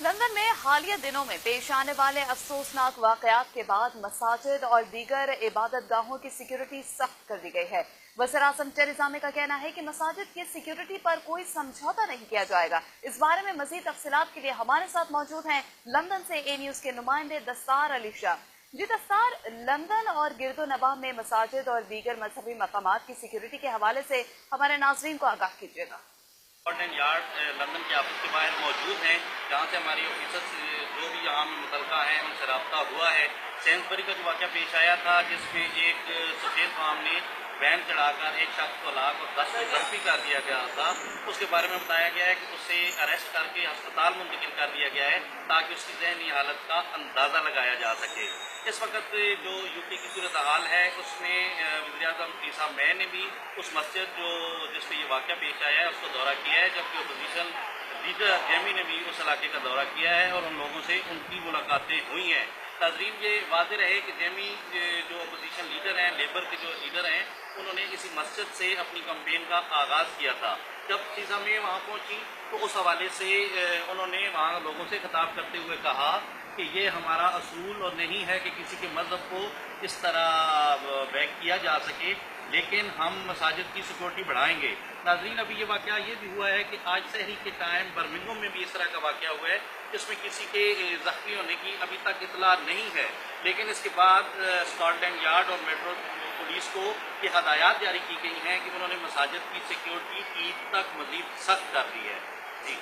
London में हालिया दिनों में पेश आने वाले अफसोसनाक वाकयात के बाद मसाजिद और दीगर इबादत गाहों की सिक्योरिटी सख्त कर दी गई है। वज़ीर-ए-आज़म टेरेसा मे का कहना है कि मसाजिद की सिक्योरिटी पर कोई समझौता नहीं किया जाएगा। इस बारे में मजीद तफसीलात के लिए हमारे साथ मौजूद हैं लंदन से ए न्यूज़ के नुमाइंदे दस्तार अली शाह। जी दस्तार, लंदन और गिरदो नवाह में मसाजिद और दीगर मजहबी मकामात की सिक्योरिटी के हवाले से हमारे नाज़रीन को आगाह कीजिएगा। स्कॉटलैंड यार्ड लंदन के ऑफिस के बाहर मौजूद हैं, जहाँ से हमारी ऑफिसर्स जो भी यहाँ में मुतलका हैं उनसे रब्ता हुआ है। सेंसबरी का जो वाक़या पेश आया था, जिसमें एक सफ़ेद फार्म ने वैन चढ़ाकर एक शख्स को हलाक और 10 को जख्मी कर दिया गया था, उसके बारे में बताया गया है कि उसे अरेस्ट करके अस्पताल मुंतकिल कर दिया गया है ताकि उसकी ज़हनी हालत का अंदाज़ा लगाया जा सके। इस वक्त जो यूके की सूरत हाल है उसमें वज़ीर-ए-आज़म टेरेसा मे ने भी उस मस्जिद जिसमें ये वाक़या पेश आया है उसको दौरा किया है, जबकि अपोजिशन लीडर जेमी ने भी उस इलाके का दौरा किया है और उन लोगों से उनकी मुलाकातें हुई हैं। नाज़रीन, ये वाज़ेह रहे कि जेमी जो अपोजिशन लीडर हैं, लेबर के जो लीडर हैं, उन्होंने इसी मस्जिद से अपनी कैंपेन का आगाज़ किया था। जब टेरेसा मे वहाँ पहुँची तो उस हवाले से उन्होंने वहाँ लोगों से खिताब करते हुए कहा कि ये हमारा असूल और नहीं है कि किसी के मज़हब को इस तरह बैक किया जा सके, लेकिन हम मसाजिद की सिक्योरिटी बढ़ाएंगे। नाज़रीन, अभी ये वाक़या ये भी हुआ है कि आज सहरी के टाइम बर्मिंघम में भी इस तरह का वाक़या हुआ है, जिसमें किसी के ज़ख्मी होने की अभी तक इतला नहीं है, लेकिन इसके बाद स्कॉटलैंड यार्ड और मेट्रो पुलिस को ये हदायत जारी की गई हैं कि उन्होंने मसाजिद की सिक्योरिटी ईद तक मज़ीद सख्त कर दी है। जी।